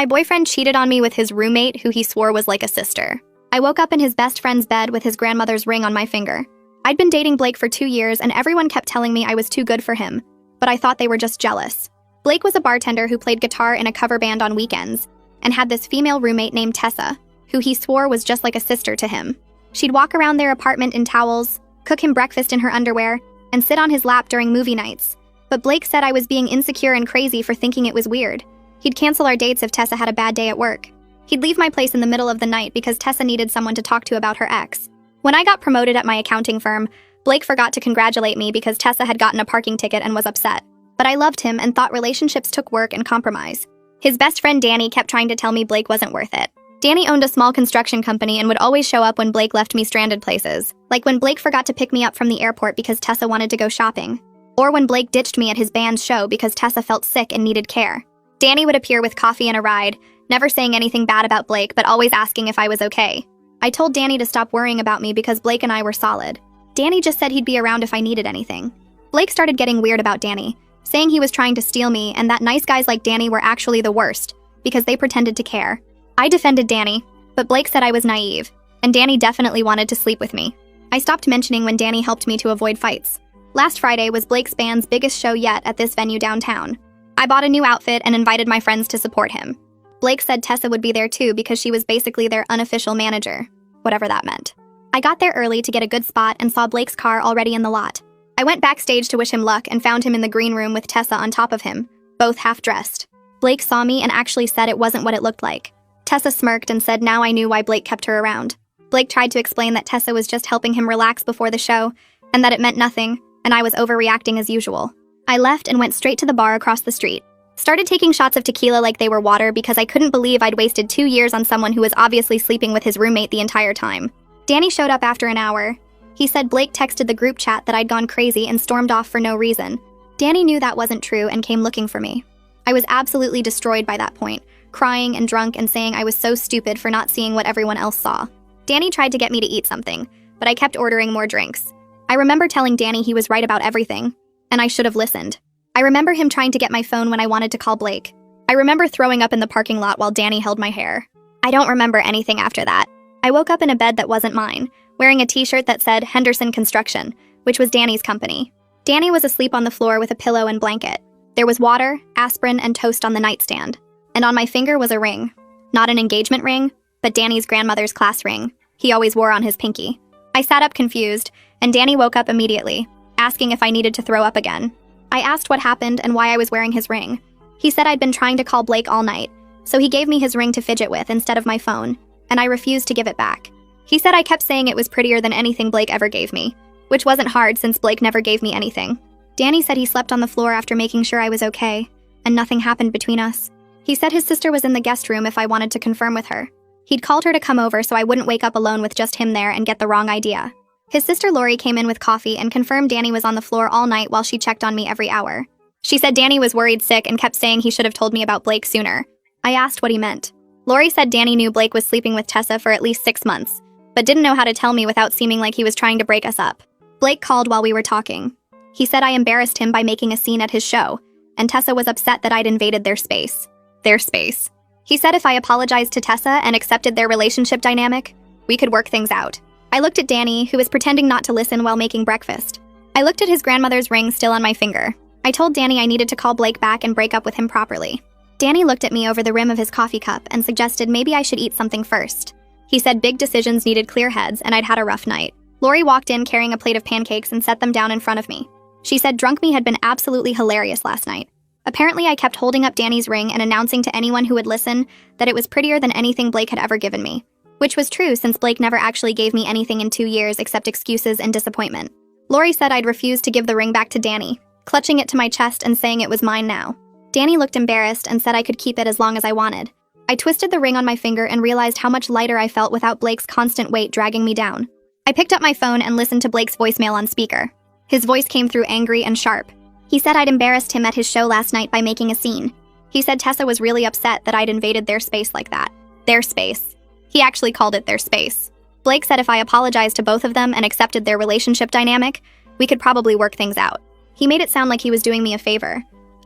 my boyfriend cheated on me with his roommate, who he swore was like a sister. I woke up in his best friend's bed with his grandmother's ring on my finger. I'd been dating Blake for 2 years, and everyone kept telling me I was too good for him, but I thought they were just jealous. Blake was a bartender who played guitar in a cover band on weekends, and had this female roommate named Tessa, who he swore was just like a sister to him. She'd walk around their apartment in towels, cook him breakfast in her underwear, and sit on his lap during movie nights. But Blake said I was being insecure and crazy for thinking it was weird. He'd cancel our dates if Tessa had a bad day at work. He'd leave my place in the middle of the night because Tessa needed someone to talk to about her ex. When I got promoted at my accounting firm, Blake forgot to congratulate me because Tessa had gotten a parking ticket and was upset. But I loved him and thought relationships took work and compromise. His best friend Danny kept trying to tell me Blake wasn't worth it. Danny owned a small construction company and would always show up when Blake left me stranded places, like when Blake forgot to pick me up from the airport because Tessa wanted to go shopping, or when Blake ditched me at his band's show because Tessa felt sick and needed care. Danny would appear with coffee and a ride, never saying anything bad about Blake but always asking if I was okay. I told Danny to stop worrying about me because Blake and I were solid. Danny just said he'd be around if I needed anything. Blake started getting weird about Danny, saying he was trying to steal me and that nice guys like Danny were actually the worst because they pretended to care. I defended Danny, but Blake said I was naive, and Danny definitely wanted to sleep with me. I stopped mentioning when Danny helped me to avoid fights. Last Friday was Blake's band's biggest show yet at this venue downtown. I bought a new outfit and invited my friends to support him. Blake said Tessa would be there too because she was basically their unofficial manager, whatever that meant. I got there early to get a good spot and saw Blake's car already in the lot. I went backstage to wish him luck and found him in the green room with Tessa on top of him, both half-dressed. Blake saw me and actually said it wasn't what it looked like. Tessa smirked and said now I knew why Blake kept her around. Blake tried to explain that Tessa was just helping him relax before the show, and that it meant nothing, and I was overreacting as usual. I left and went straight to the bar across the street. Started taking shots of tequila like they were water because I couldn't believe I'd wasted 2 years on someone who was obviously sleeping with his roommate the entire time. Danny showed up after an hour. He said Blake texted the group chat that I'd gone crazy and stormed off for no reason. Danny knew that wasn't true and came looking for me. I was absolutely destroyed by that point, crying and drunk and saying I was so stupid for not seeing what everyone else saw. Danny tried to get me to eat something, but I kept ordering more drinks. I remember telling Danny he was right about everything, and I should have listened. I remember him trying to get my phone when I wanted to call Blake. I remember throwing up in the parking lot while Danny held my hair. I don't remember anything after that. I woke up in a bed that wasn't mine, wearing a t-shirt that said Henderson Construction, which was Danny's company. Danny was asleep on the floor with a pillow and blanket. There was water, aspirin, and toast on the nightstand. And on my finger was a ring. Not an engagement ring, but Danny's grandmother's class ring. He always wore on his pinky. I sat up confused, and Danny woke up immediately, asking if I needed to throw up again. I asked what happened and why I was wearing his ring. He said I'd been trying to call Blake all night, so he gave me his ring to fidget with instead of my phone, and I refused to give it back. He said I kept saying it was prettier than anything Blake ever gave me, which wasn't hard since Blake never gave me anything. Danny said he slept on the floor after making sure I was okay, and nothing happened between us. He said his sister was in the guest room if I wanted to confirm with her. He'd called her to come over so I wouldn't wake up alone with just him there and get the wrong idea. His sister Lori came in with coffee and confirmed Danny was on the floor all night while she checked on me every hour. She said Danny was worried sick and kept saying he should have told me about Blake sooner. I asked what he meant. Lori said Danny knew Blake was sleeping with Tessa for at least 6 months, but didn't know how to tell me without seeming like he was trying to break us up. Blake called while we were talking. He said I embarrassed him by making a scene at his show, and Tessa was upset that I'd invaded their space. He said if I apologized to Tessa and accepted their relationship dynamic, we could work things out. I looked at Danny, who was pretending not to listen while making breakfast. I looked at his grandmother's ring still on my finger. I told Danny I needed to call Blake back and break up with him properly. Danny looked at me over the rim of his coffee cup and suggested maybe I should eat something first. He said big decisions needed clear heads and I'd had a rough night. Lori walked in carrying a plate of pancakes and set them down in front of me. She said drunk me had been absolutely hilarious last night. Apparently I kept holding up Danny's ring and announcing to anyone who would listen that it was prettier than anything Blake had ever given me. Which was true since Blake never actually gave me anything in 2 years except excuses and disappointment. Lori said I'd refused to give the ring back to Danny, clutching it to my chest and saying it was mine now. Danny looked embarrassed and said I could keep it as long as I wanted. I twisted the ring on my finger and realized how much lighter I felt without Blake's constant weight dragging me down. I picked up my phone and listened to Blake's voicemail on speaker. His voice came through angry and sharp. He said I'd embarrassed him at his show last night by making a scene. He said Tessa was really upset that I'd invaded their space like that. Their space. He actually called it their space. Blake said if I apologized to both of them and accepted their relationship dynamic, we could probably work things out. He made it sound like he was doing me a favor.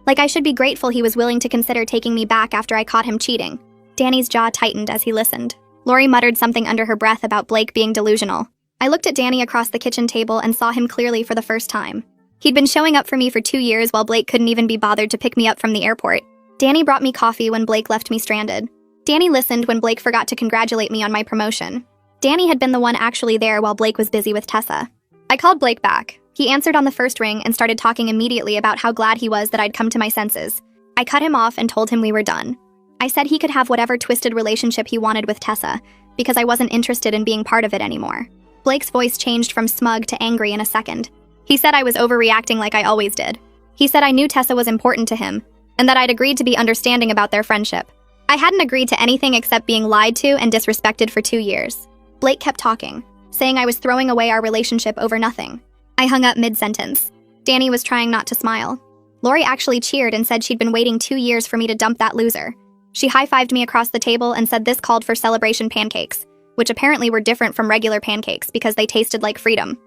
Like I should be grateful he was willing to consider taking me back after I caught him cheating. Danny's jaw tightened as he listened. Lori muttered something under her breath about Blake being delusional. I looked at Danny across the kitchen table and saw him clearly for the first time. He'd been showing up for me for 2 years while Blake couldn't even be bothered to pick me up from the airport. Danny brought me coffee when Blake left me stranded. Danny listened when Blake forgot to congratulate me on my promotion. Danny had been the one actually there while Blake was busy with Tessa. I called Blake back. He answered on the first ring and started talking immediately about how glad he was that I'd come to my senses. I cut him off and told him we were done. I said he could have whatever twisted relationship he wanted with Tessa, because I wasn't interested in being part of it anymore. Blake's voice changed from smug to angry in a second. He said I was overreacting like I always did. He said I knew Tessa was important to him, and that I'd agreed to be understanding about their friendship. I hadn't agreed to anything except being lied to and disrespected for 2 years. Blake kept talking, saying I was throwing away our relationship over nothing. I hung up mid-sentence. Danny was trying not to smile. Lori actually cheered and said she'd been waiting 2 years for me to dump that loser. She high-fived me across the table and said this called for celebration pancakes, which apparently were different from regular pancakes because they tasted like freedom.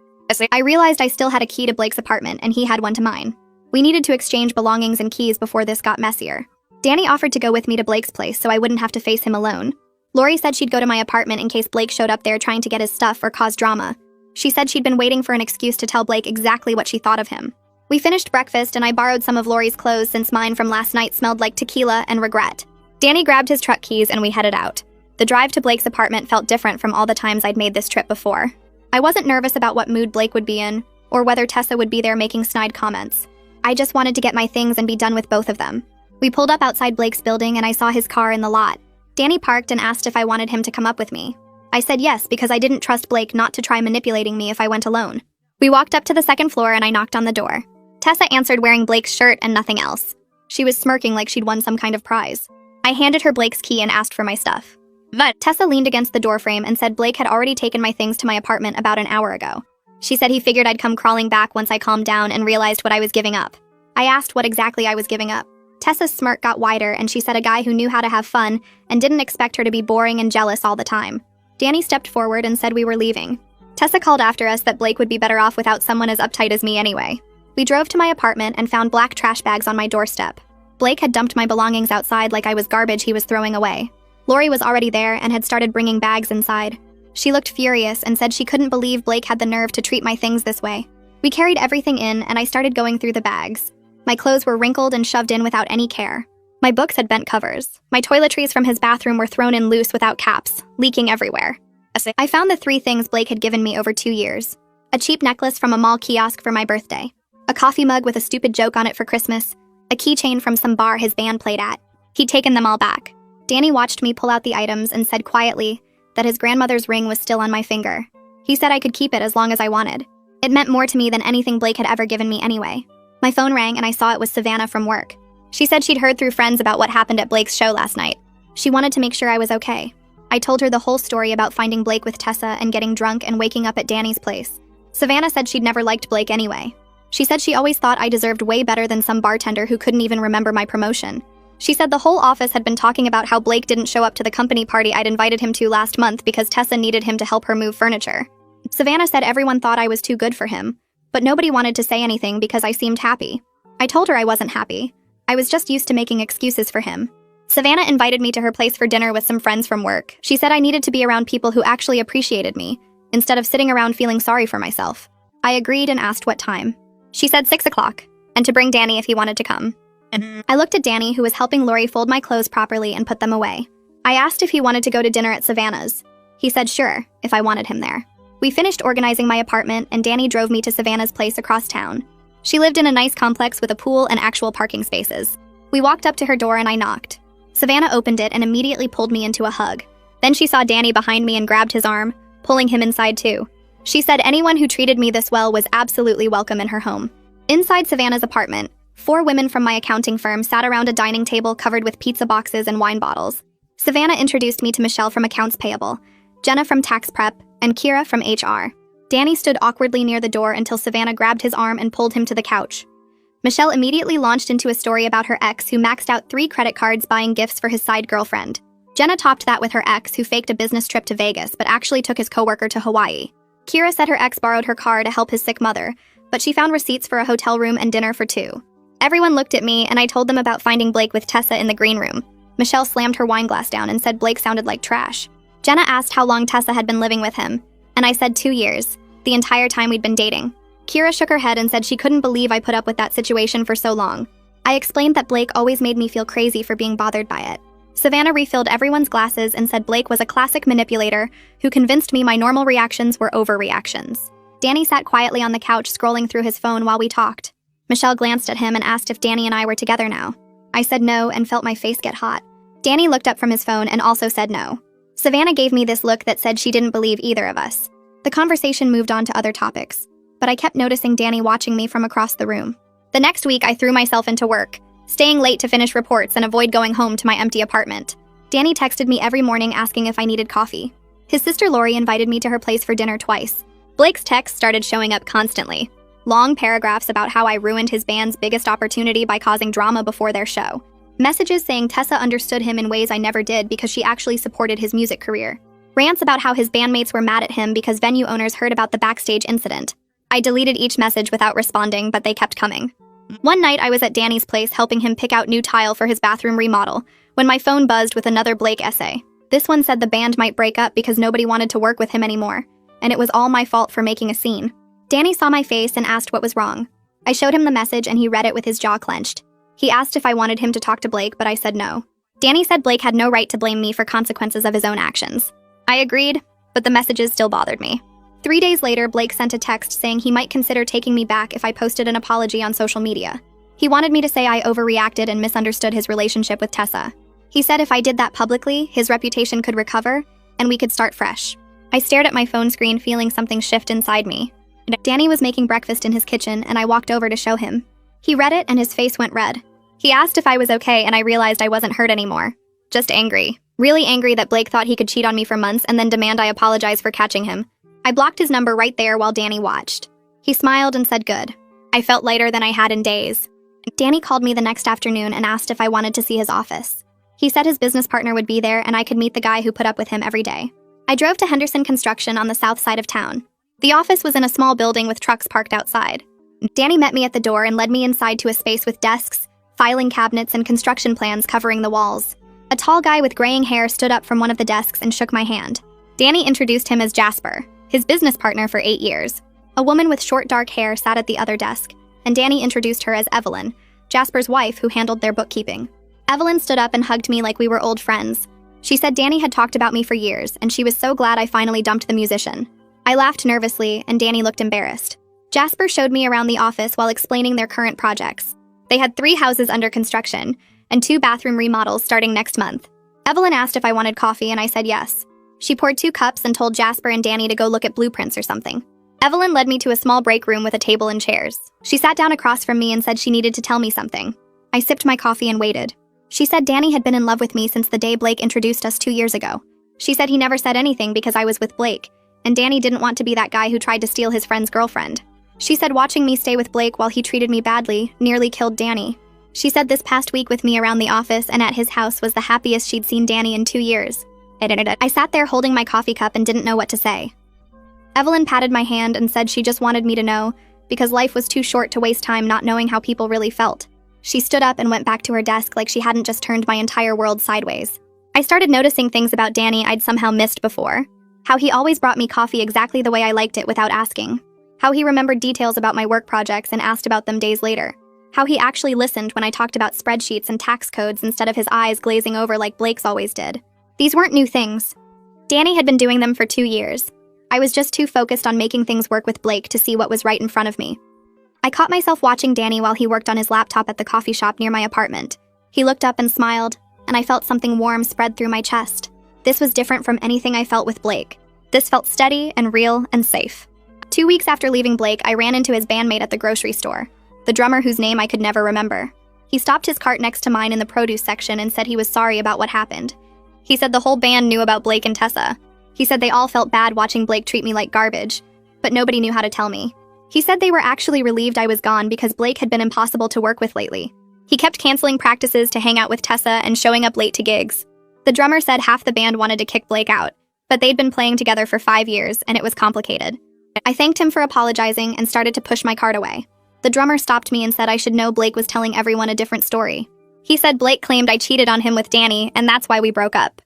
I realized I still had a key to Blake's apartment and he had one to mine. We needed to exchange belongings and keys before this got messier. Danny offered to go with me to Blake's place so I wouldn't have to face him alone. Lori said she'd go to my apartment in case Blake showed up there trying to get his stuff or cause drama. She said she'd been waiting for an excuse to tell Blake exactly what she thought of him. We finished breakfast and I borrowed some of Lori's clothes since mine from last night smelled like tequila and regret. Danny grabbed his truck keys and we headed out. The drive to Blake's apartment felt different from all the times I'd made this trip before. I wasn't nervous about what mood Blake would be in, or whether Tessa would be there making snide comments. I just wanted to get my things and be done with both of them. We pulled up outside Blake's building and I saw his car in the lot. Danny parked and asked if I wanted him to come up with me. I said yes because I didn't trust Blake not to try manipulating me if I went alone. We walked up to the second floor and I knocked on the door. Tessa answered wearing Blake's shirt and nothing else. She was smirking like she'd won some kind of prize. I handed her Blake's key and asked for my stuff. But Tessa leaned against the doorframe and said Blake had already taken my things to my apartment about an hour ago. She said he figured I'd come crawling back once I calmed down and realized what I was giving up. I asked what exactly I was giving up. Tessa's smirk got wider and she said a guy who knew how to have fun and didn't expect her to be boring and jealous all the time. Danny stepped forward and said we were leaving. Tessa called after us that Blake would be better off without someone as uptight as me anyway. We drove to my apartment and found black trash bags on my doorstep. Blake had dumped my belongings outside like I was garbage he was throwing away. Lori was already there and had started bringing bags inside. She looked furious and said she couldn't believe Blake had the nerve to treat my things this way. We carried everything in and I started going through the bags. My clothes were wrinkled and shoved in without any care. My books had bent covers. My toiletries from his bathroom were thrown in loose without caps, leaking everywhere. I found the 3 things Blake had given me over 2 years. A cheap necklace from a mall kiosk for my birthday. A coffee mug with a stupid joke on it for Christmas. A keychain from some bar his band played at. He'd taken them all back. Danny watched me pull out the items and said quietly that his grandmother's ring was still on my finger. He said I could keep it as long as I wanted. It meant more to me than anything Blake had ever given me anyway. My phone rang and I saw it was Savannah from work. She said she'd heard through friends about what happened at Blake's show last night. She wanted to make sure I was okay. I told her the whole story about finding Blake with Tessa and getting drunk and waking up at Danny's place. Savannah said she'd never liked Blake anyway. She said she always thought I deserved way better than some bartender who couldn't even remember my promotion. She said the whole office had been talking about how Blake didn't show up to the company party I'd invited him to last month because Tessa needed him to help her move furniture. Savannah said everyone thought I was too good for him, but nobody wanted to say anything because I seemed happy. I told her I wasn't happy. I was just used to making excuses for him. Savannah invited me to her place for dinner with some friends from work. She said I needed to be around people who actually appreciated me, instead of sitting around feeling sorry for myself. I agreed and asked what time. She said 6 o'clock, and to bring Danny if he wanted to come. I looked at Danny, who was helping Lori fold my clothes properly and put them away. I asked if he wanted to go to dinner at Savannah's. He said sure, if I wanted him there. We finished organizing my apartment, and Danny drove me to Savannah's place across town. She lived in a nice complex with a pool and actual parking spaces. We walked up to her door and I knocked. Savannah opened it and immediately pulled me into a hug. Then she saw Danny behind me and grabbed his arm, pulling him inside too. She said anyone who treated me this well was absolutely welcome in her home. Inside Savannah's apartment, 4 women from my accounting firm sat around a dining table covered with pizza boxes and wine bottles. Savannah introduced me to Michelle from Accounts Payable, Jenna from Tax Prep, and Kira from HR. Danny stood awkwardly near the door until Savannah grabbed his arm and pulled him to the couch. Michelle immediately launched into a story about her ex who maxed out 3 credit cards buying gifts for his side girlfriend. Jenna topped that with her ex who faked a business trip to Vegas but actually took his coworker to Hawaii. Kira said her ex borrowed her car to help his sick mother, but she found receipts for a hotel room and dinner for 2. Everyone looked at me, and I told them about finding Blake with Tessa in the green room. Michelle slammed her wine glass down and said Blake sounded like trash. Jenna asked how long Tessa had been living with him, and I said 2 years, the entire time we'd been dating. Kira shook her head and said she couldn't believe I put up with that situation for so long. I explained that Blake always made me feel crazy for being bothered by it. Savannah refilled everyone's glasses and said Blake was a classic manipulator who convinced me my normal reactions were overreactions. Danny sat quietly on the couch scrolling through his phone while we talked. Michelle glanced at him and asked if Danny and I were together now. I said no and felt my face get hot. Danny looked up from his phone and also said no. Savannah gave me this look that said she didn't believe either of us. The conversation moved on to other topics, but I kept noticing Danny watching me from across the room. The next week, I threw myself into work, staying late to finish reports and avoid going home to my empty apartment. Danny texted me every morning asking if I needed coffee. His sister Lori invited me to her place for dinner twice. Blake's texts started showing up constantly. Long paragraphs about how I ruined his band's biggest opportunity by causing drama before their show. Messages saying Tessa understood him in ways I never did because she actually supported his music career. Rants about how his bandmates were mad at him because venue owners heard about the backstage incident. I deleted each message without responding, but they kept coming. One night, I was at Danny's place helping him pick out new tile for his bathroom remodel, when my phone buzzed with another Blake essay. This one said the band might break up because nobody wanted to work with him anymore, and it was all my fault for making a scene. Danny saw my face and asked what was wrong. I showed him the message and he read it with his jaw clenched. He asked if I wanted him to talk to Blake, but I said no. Danny said Blake had no right to blame me for consequences of his own actions. I agreed, but the messages still bothered me. 3 days later, Blake sent a text saying he might consider taking me back if I posted an apology on social media. He wanted me to say I overreacted and misunderstood his relationship with Tessa. He said if I did that publicly, his reputation could recover, and we could start fresh. I stared at my phone screen, feeling something shift inside me. Danny was making breakfast in his kitchen, and I walked over to show him. He read it, and his face went red. He asked if I was okay, and I realized I wasn't hurt anymore. Just angry. Really angry that Blake thought he could cheat on me for months and then demand I apologize for catching him. I blocked his number right there while Danny watched. He smiled and said good. I felt lighter than I had in days. Danny called me the next afternoon and asked if I wanted to see his office. He said his business partner would be there and I could meet the guy who put up with him every day. I drove to Henderson Construction on the south side of town. The office was in a small building with trucks parked outside. Danny met me at the door and led me inside to a space with desks, filing cabinets, and construction plans covering the walls. A tall guy with graying hair stood up from one of the desks and shook my hand. Danny introduced him as Jasper, his business partner for 8 years. A woman with short dark hair sat at the other desk, and Danny introduced her as Evelyn, Jasper's wife who handled their bookkeeping. Evelyn stood up and hugged me like we were old friends. She said Danny had talked about me for years, and she was so glad I finally dumped the musician. I laughed nervously, and Danny looked embarrassed. Jasper showed me around the office while explaining their current projects. They had 3 houses under construction, and 2 bathroom remodels starting next month. Evelyn asked if I wanted coffee, and I said yes. She poured 2 cups and told Jasper and Danny to go look at blueprints or something. Evelyn led me to a small break room with a table and chairs. She sat down across from me and said she needed to tell me something. I sipped my coffee and waited. She said Danny had been in love with me since the day Blake introduced us 2 years ago. She said he never said anything because I was with Blake, and Danny didn't want to be that guy who tried to steal his friend's girlfriend. She said watching me stay with Blake while he treated me badly nearly killed Danny. She said this past week with me around the office and at his house was the happiest she'd seen Danny in 2 years. I sat there holding my coffee cup and didn't know what to say. Evelyn patted my hand and said she just wanted me to know, because life was too short to waste time not knowing how people really felt. She stood up and went back to her desk like she hadn't just turned my entire world sideways. I started noticing things about Danny I'd somehow missed before. How he always brought me coffee exactly the way I liked it without asking. How he remembered details about my work projects and asked about them days later. How he actually listened when I talked about spreadsheets and tax codes instead of his eyes glazing over like Blake's always did. These weren't new things. Danny had been doing them for 2 years. I was just too focused on making things work with Blake to see what was right in front of me. I caught myself watching Danny while he worked on his laptop at the coffee shop near my apartment. He looked up and smiled, and I felt something warm spread through my chest. This was different from anything I felt with Blake. This felt steady and real and safe. 2 weeks after leaving Blake, I ran into his bandmate at the grocery store, the drummer whose name I could never remember. He stopped his cart next to mine in the produce section and said he was sorry about what happened. He said the whole band knew about Blake and Tessa. He said they all felt bad watching Blake treat me like garbage, but nobody knew how to tell me. He said they were actually relieved I was gone because Blake had been impossible to work with lately. He kept canceling practices to hang out with Tessa and showing up late to gigs. The drummer said half the band wanted to kick Blake out, but they'd been playing together for 5 years and it was complicated. I thanked him for apologizing and started to push my cart away. The drummer stopped me and said I should know Blake was telling everyone a different story. He said Blake claimed I cheated on him with Danny, and that's why we broke up.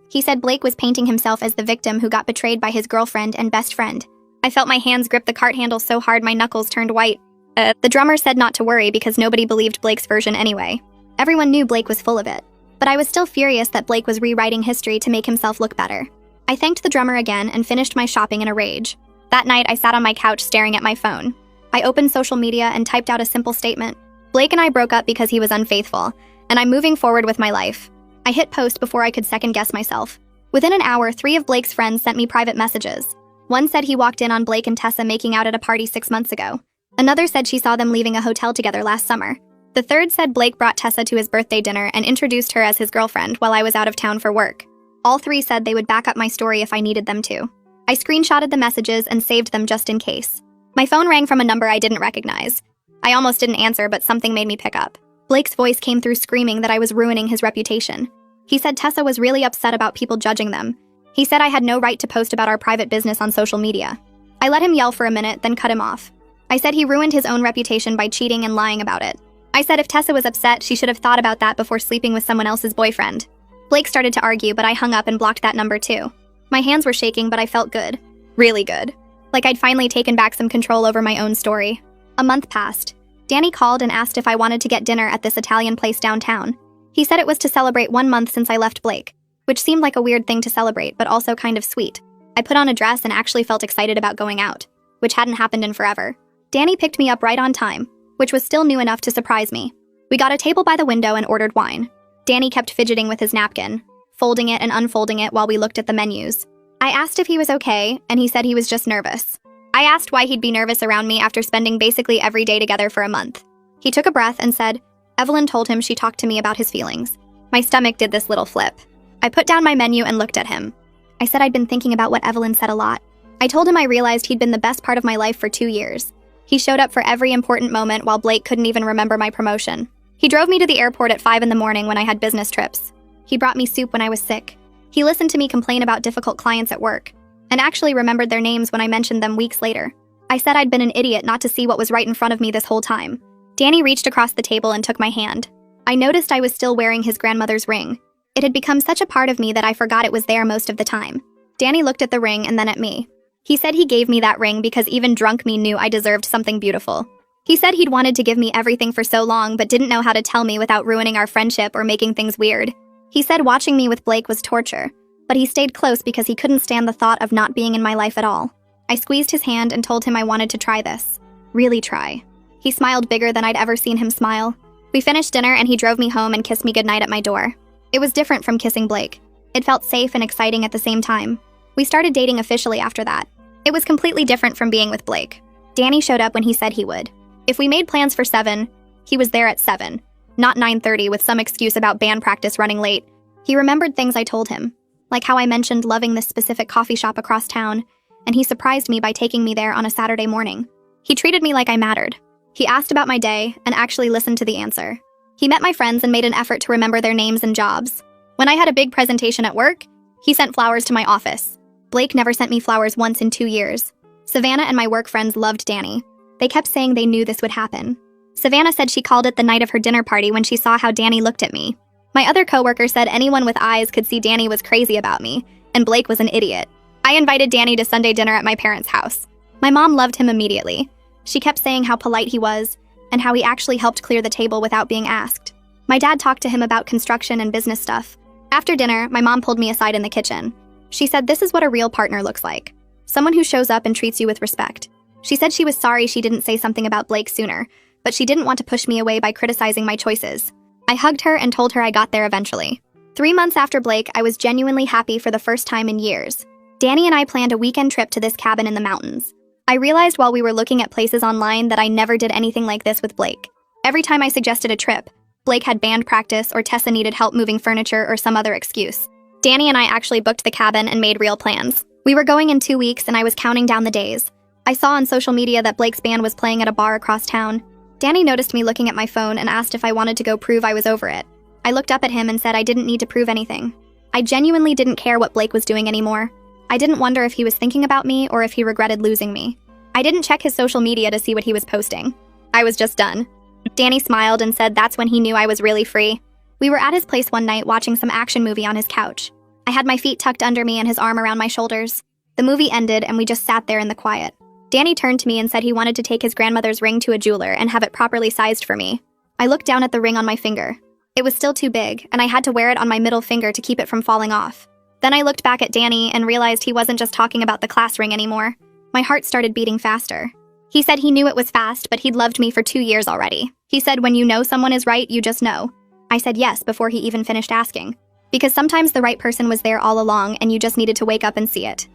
He said Blake was painting himself as the victim who got betrayed by his girlfriend and best friend. I felt my hands grip the cart handle so hard my knuckles turned white. The drummer said not to worry because nobody believed Blake's version anyway. Everyone knew Blake was full of it. But I was still furious that Blake was rewriting history to make himself look better. I thanked the drummer again and finished my shopping in a rage. That night, I sat on my couch staring at my phone. I opened social media and typed out a simple statement. Blake and I broke up because he was unfaithful, and I'm moving forward with my life. I hit post before I could second-guess myself. Within an hour, 3 of Blake's friends sent me private messages. One said he walked in on Blake and Tessa making out at a party 6 months ago. Another said she saw them leaving a hotel together last summer. The third said Blake brought Tessa to his birthday dinner and introduced her as his girlfriend while I was out of town for work. All 3 said they would back up my story if I needed them to. I screenshotted the messages and saved them just in case. My phone rang from a number I didn't recognize. I almost didn't answer, but something made me pick up. Blake's voice came through screaming that I was ruining his reputation. He said Tessa was really upset about people judging them. He said I had no right to post about our private business on social media. I let him yell for a minute, then cut him off. I said he ruined his own reputation by cheating and lying about it. I said if Tessa was upset, she should have thought about that before sleeping with someone else's boyfriend. Blake started to argue, but I hung up and blocked that number too. My hands were shaking, but I felt good. Really good. Like I'd finally taken back some control over my own story. A month passed. Danny called and asked if I wanted to get dinner at this Italian place downtown. He said it was to celebrate 1 month since I left Blake, which seemed like a weird thing to celebrate, but also kind of sweet. I put on a dress and actually felt excited about going out, which hadn't happened in forever. Danny picked me up right on time, which was still new enough to surprise me. We got a table by the window and ordered wine. Danny kept fidgeting with his napkin, folding it and unfolding it while we looked at the menus. I asked if he was okay, and he said he was just nervous. I asked why he'd be nervous around me after spending basically every day together for a month. He took a breath and said, Evelyn told him she talked to me about his feelings. My stomach did this little flip. I put down my menu and looked at him. I said I'd been thinking about what Evelyn said a lot. I told him I realized he'd been the best part of my life for 2 years. He showed up for every important moment while Blake couldn't even remember my promotion. He drove me to the airport at 5 in the morning when I had business trips. He brought me soup when I was sick. He listened to me complain about difficult clients at work, and actually remembered their names when I mentioned them weeks later. I said I'd been an idiot not to see what was right in front of me this whole time. Danny reached across the table and took my hand. I noticed I was still wearing his grandmother's ring. It had become such a part of me that I forgot it was there most of the time. Danny looked at the ring and then at me. He said he gave me that ring because even drunk me knew I deserved something beautiful. He said he'd wanted to give me everything for so long but didn't know how to tell me without ruining our friendship or making things weird. He said watching me with Blake was torture, but he stayed close because he couldn't stand the thought of not being in my life at all. I squeezed his hand and told him I wanted to try this. Really try. He smiled bigger than I'd ever seen him smile. We finished dinner and he drove me home and kissed me goodnight at my door. It was different from kissing Blake. It felt safe and exciting at the same time. We started dating officially after that. It was completely different from being with Blake. Danny showed up when he said he would. If we made plans for 7, he was there at 7, not 9:30 with some excuse about band practice running late. He remembered things I told him, like how I mentioned loving this specific coffee shop across town, and he surprised me by taking me there on a Saturday morning. He treated me like I mattered. He asked about my day and actually listened to the answer. He met my friends and made an effort to remember their names and jobs. When I had a big presentation at work, he sent flowers to my office. Blake never sent me flowers once in 2 years. Savannah and my work friends loved Danny. They kept saying they knew this would happen. Savannah said she called it the night of her dinner party when she saw how Danny looked at me. My other coworker said anyone with eyes could see Danny was crazy about me, and Blake was an idiot. I invited Danny to Sunday dinner at my parents' house. My mom loved him immediately. She kept saying how polite he was, and how he actually helped clear the table without being asked. My dad talked to him about construction and business stuff. After dinner, my mom pulled me aside in the kitchen. She said this is what a real partner looks like. Someone who shows up and treats you with respect. She said she was sorry she didn't say something about Blake sooner, but she didn't want to push me away by criticizing my choices. I hugged her and told her I got there eventually. 3 months after Blake, I was genuinely happy for the first time in years. Danny and I planned a weekend trip to this cabin in the mountains. I realized while we were looking at places online that I never did anything like this with Blake. Every time I suggested a trip, Blake had band practice or Tessa needed help moving furniture or some other excuse. Danny and I actually booked the cabin and made real plans. We were going in 2 weeks and I was counting down the days. I saw on social media that Blake's band was playing at a bar across town. Danny noticed me looking at my phone and asked if I wanted to go prove I was over it. I looked up at him and said I didn't need to prove anything. I genuinely didn't care what Blake was doing anymore. I didn't wonder if he was thinking about me or if he regretted losing me. I didn't check his social media to see what he was posting. I was just done. Danny smiled and said that's when he knew I was really free. We were at his place one night watching some action movie on his couch. I had my feet tucked under me and his arm around my shoulders. The movie ended and we just sat there in the quiet. Danny turned to me and said he wanted to take his grandmother's ring to a jeweler and have it properly sized for me. I looked down at the ring on my finger. It was still too big, and I had to wear it on my middle finger to keep it from falling off. Then I looked back at Danny and realized he wasn't just talking about the class ring anymore. My heart started beating faster. He said he knew it was fast, but he'd loved me for 2 years already. He said when you know someone is right, you just know. I said yes before he even finished asking. Because sometimes the right person was there all along and you just needed to wake up and see it.